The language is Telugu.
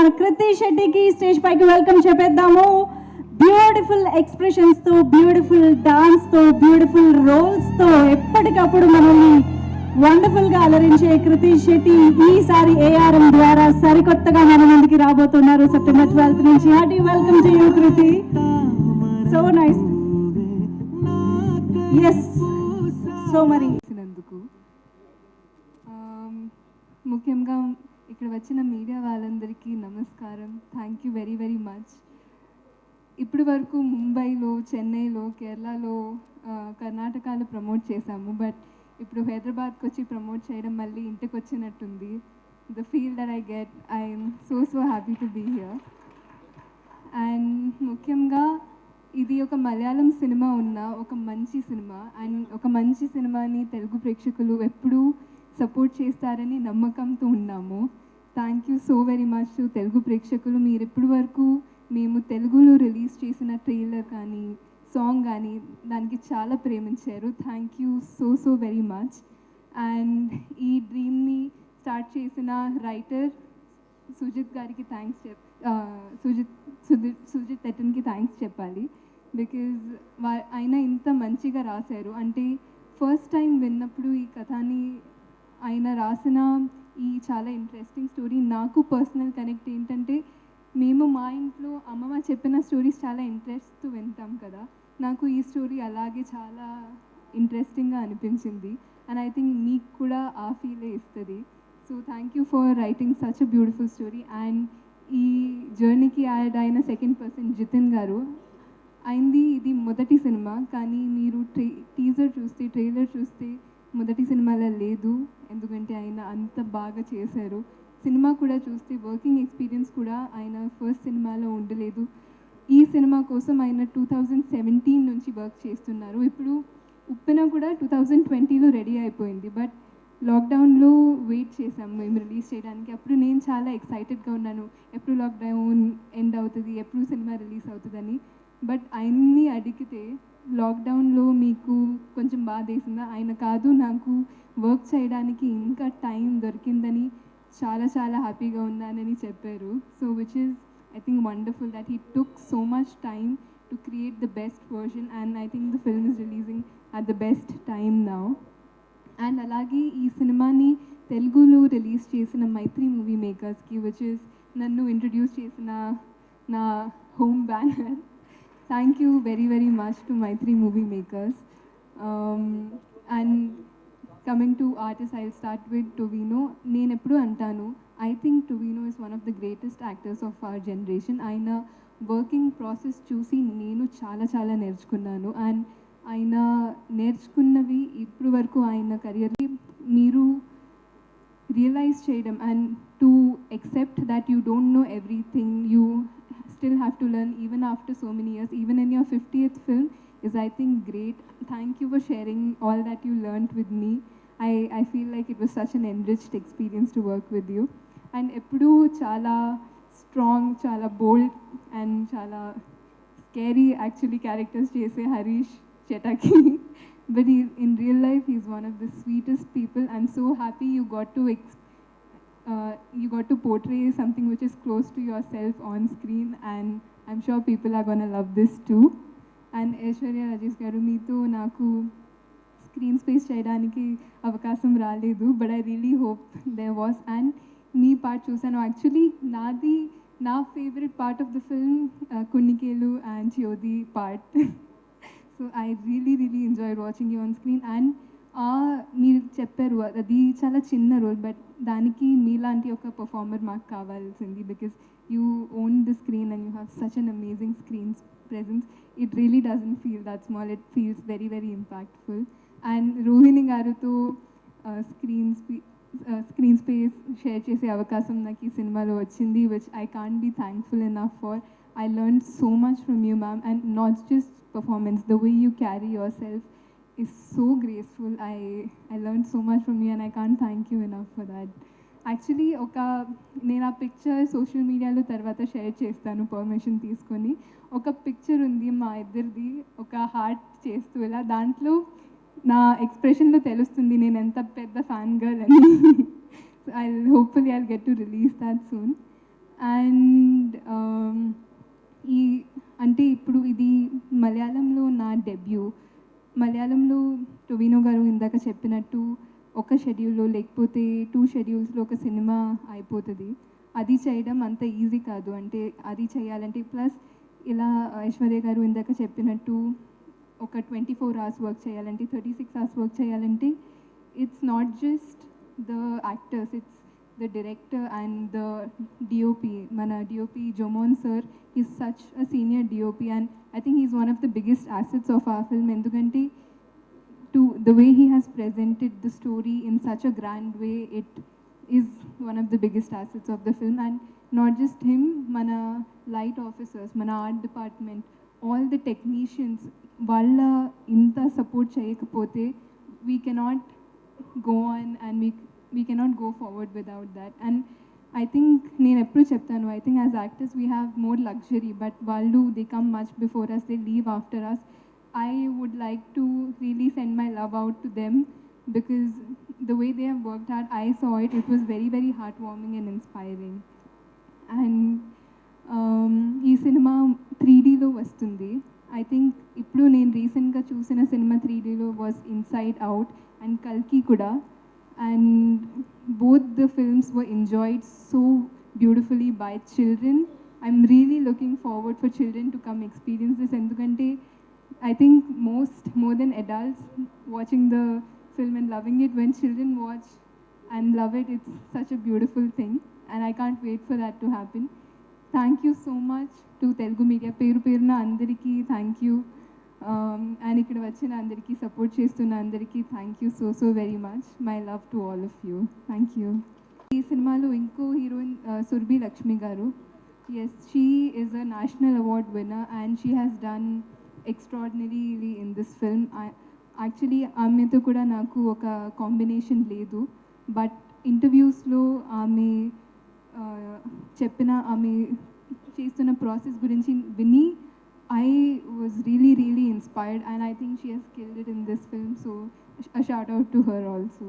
మన కృతి శెట్టికి స్టేజ్ పైకి వెల్కమ్ చెప్పేద్దాము. బ్యూటిఫుల్ ఎక్స్ప్రెషన్స్ తో, బ్యూటిఫుల్ డాన్స్ తో, బ్యూటిఫుల్ రోల్స్ తో ఎప్పటికప్పుడు మనల్ని వండర్ఫుల్ గా అలరించే కృతి శెట్టి ఈసారి ఏఆర్ఎం ద్వారా సరికొత్తగా మన ముందుకి రాబోతున్నారు. సెప్టెంబర్ 12th నుంచి. Hearty welcome to you Kriti. So nice. Yes. So మరి ముఖ్యంగా ఇక్కడ వచ్చిన మీడియా వాళ్ళందరికీ నమస్కారం. Thank you very very much. ఇప్పటి వరకు ముంబైలో, చెన్నైలో, కేరళలో, కర్ణాటకలో ప్రమోట్ చేశాము. బట్ ఇప్పుడు హైదరాబాద్కి వచ్చి ప్రమోట్ చేయడం మళ్ళీ ఇంటికి వచ్చినట్టుంది. The feel that I get, I'm so happy to be here. And ముఖ్యంగా ఇది ఒక మలయాళం సినిమా ఉన్న ఒక మంచి సినిమా. అండ్ ఒక మంచి సినిమాని తెలుగు ప్రేక్షకులు ఎప్పుడూ సపోర్ట్ చేస్తారని నమ్మకంతో ఉన్నాము. Thank you so very much to Telugu ప్రేక్షకులు. మీరు ఇప్పటి వరకు మేము తెలుగులో రిలీజ్ చేసిన ట్రైలర్ కానీ, సాంగ్ కానీ దానికి చాలా ప్రేమించారు. Thank you so very much. And ఈ డ్రీమ్ని స్టార్ట్ చేసిన రైటర్ సుజిత్ గారికి థ్యాంక్స్ సుజిత్ ఎటన్కి థ్యాంక్స్ చెప్పాలి. బికాజ్ ఆయన ఇంత మంచిగా రాశారు. అంటే ఫస్ట్ టైం విన్నప్పుడు ఈ కథని ఆయన రాసిన ఈ చాలా ఇంట్రెస్టింగ్ స్టోరీ నాకు పర్సనల్ కనెక్ట్ ఏంటంటే, మేము మా ఇంట్లో అమ్మమ్మ చెప్పిన స్టోరీస్ చాలా ఇంట్రెస్ట్తో వింటాం కదా. నాకు ఈ స్టోరీ అలాగే చాలా ఇంట్రెస్టింగ్గా అనిపించింది. అండ్ ఐ థింక్ మీకు కూడా ఆ ఫీలే ఇస్తుంది. So thank you for writing such a beautiful story. And ఈ జర్నీకి యాడ్ అయిన సెకండ్ పర్సన్ జితిన్ గారు. అయింది ఇది మొదటి సినిమా, కానీ మీరు ట్రైలర్ చూస్తే మొదటి సినిమాలో లేదు. ఎందుకంటే ఆయన అంత బాగా చేశారు. సినిమా కూడా చూస్తే వర్కింగ్ ఎక్స్పీరియన్స్ కూడా ఆయన ఫస్ట్ సినిమాలో ఉండలేదు. ఈ సినిమా కోసం ఆయన 2017 నుంచి వర్క్ చేస్తున్నారు. ఇప్పుడు ఉప్పెన కూడా 2020లో రెడీ అయిపోయింది. బట్ లాక్డౌన్లో వెయిట్ చేసాము మేము రిలీజ్ చేయడానికి. అప్పుడు నేను చాలా ఎక్సైటెడ్గా ఉన్నాను, ఎప్పుడు లాక్డౌన్ ఎండ్ అవుతుంది, ఎప్పుడు సినిమా రిలీజ్ అవుతుందని. బట్ ఆయన్ని అడిగితే లాక్డౌన్లో మీకు కొంచెం బాధ వేసిందా? ఆయన కాదు, నాకు వర్క్ చేయడానికి ఇంకా టైం దొరికిందని చాలా హ్యాపీగా ఉన్నానని చెప్పారు. So which is I think wonderful that he took so much time to create the best version. And I think the film is releasing at the best time now. And అలాగే ఈ సినిమాని తెలుగులో రిలీజ్ చేసిన మైత్రి మూవీ మేకర్స్కి, విచ్ ఈజ్ నన్ను ఇంట్రడ్యూస్ చేసిన నా home banner. Thank you very much to Maitri Movie Makers. And coming to artists, I'll start with Tovino. నేను ఎప్పుడు అంటాను, I think Tovino is one of the greatest actors of our generation. ఆయన వర్కింగ్ ప్రాసెస్ చూసి నేను చాలా నేర్చుకున్నాను. అండ్ ఆయన నేర్చుకున్నవి ఇప్పుడు వరకు ఆయన కెరియర్ని మీరు రియలైజ్ చేయడం, and to accept that you don't know everything, you still have to learn even after so many years, even in your 50th film is I think great. Thank you for sharing all that you learned with me. I feel like it was such an enriched experience to work with you. And eppudu chala strong, chala bold and chala scary actually characters chese Harish Chetaki. But in real life he's one of the sweetest people. I'm so happy you got to portray something which is close to yourself on screen, and I'm sure people are going to love this too. And Aishwarya Rajesh garu, meeto naku screen space cheyadaniki avakasam raaledu, but I really hope there was. And mee part chusanu, actually na favorite part of the film Kunnikelu and Chiyodi part. So I really enjoyed watching you on screen. And మీరు చెప్పారు అది చాలా చిన్న రోల్, బట్ దానికి మీలాంటి ఒక పర్ఫార్మర్ మాకు కావాల్సింది. Because you own the screen and you have such an amazing screen presence. It really doesn't feel that small, it feels very impactful. And Rohini గారితో స్క్రీన్ స్పేస్ షేర్ చేసే అవకాశం నాకు ఈ సినిమాలో వచ్చింది, which I can't be thankful enough for. I learned so much from you ma'am. And not just performance, the way you carry your self is so graceful. I learned so much from you and I can't thank you enough for that. Actually నేను ఆ పిక్చర్ సోషల్ మీడియాలో తర్వాత షేర్ చేస్తాను పర్మిషన్ తీసుకొని. ఒక పిక్చర్ ఉంది మా ఇద్దరిది, ఒక హార్ట్ చేస్తూ ఇలా. దాంట్లో నా ఎక్స్ప్రెషన్లో తెలుస్తుంది నేను ఎంత పెద్ద ఫ్యాన్ గర్ల్ అని. Hopefully I'll get to release that soon. And ఈ అంటే ఇప్పుడు ఇది మలయాళంలో నా డెబ్యూ. మలయాళంలో టొవినో గారు ఇందాక చెప్పినట్టు ఒక షెడ్యూల్లో లేకపోతే 2 షెడ్యూల్స్లో ఒక సినిమా అయిపోతుంది. అది చేయడం అంత ఈజీ కాదు. అంటే అది చేయాలంటే ప్లస్ ఇలా ఐశ్వర్య గారు ఇందాక చెప్పినట్టు ఒక 24 అవర్స్ వర్క్ చేయాలంటే 36 అవర్స్ వర్క్ చేయాలంటే it's not just the actors, it's the director and the DOP. Mana DOP Jomon sir is such a senior DOP, and I think he's one of the biggest assets of our film. Endukante to the way he has presented the story in such a grand way, it is one of the biggest assets of the film. And not just him, mana light officers, mana art department, all the technicians, valla inta support cheyakapothe we cannot go on, and we cannot go forward without that. And I think నేను ఎప్పుడు చెప్తాను, I think as actors we have more luxury, but వాళ్ళు they come much before us, they leave after us. I would like to really send my love out to them because the way they have worked hard, I saw it, it was very very heartwarming and inspiring. And ఈ సినిమా 3Dలో వస్తుంది. I think ఇప్పుడు నేను రీసెంట్గా చూసిన cinema 3Dలో was Inside Out and Kalki కూడా. And both the films were enjoyed so beautifully by children. I'm really looking forward for children to come experience this. Endukante I think more than adults watching the film and loving it, when children watch and love it, it's such a beautiful thing, and I can't wait for that to happen. Thank you so much to Telugu media. Peruna andariki thank you. And ఇక్కడ వచ్చిన అందరికీ సపోర్ట్ చేస్తున్న అందరికీ thank you so very much. My love to all of you. Thank you. ఈ సినిమాలో ఇంకో హీరోయిన్ సుర్భి లక్ష్మి గారు. Yes, she is a national award winner and she has done extraordinarily in this film. Actually ఆమెతో కూడా నాకు ఒక కాంబినేషన్ లేదు, బట్ ఇంటర్వ్యూస్లో ఆమె ఆమె చేస్తున్న ప్రాసెస్ గురించి విని I was really inspired, and I think she has killed it in this film, so a shout out to her also.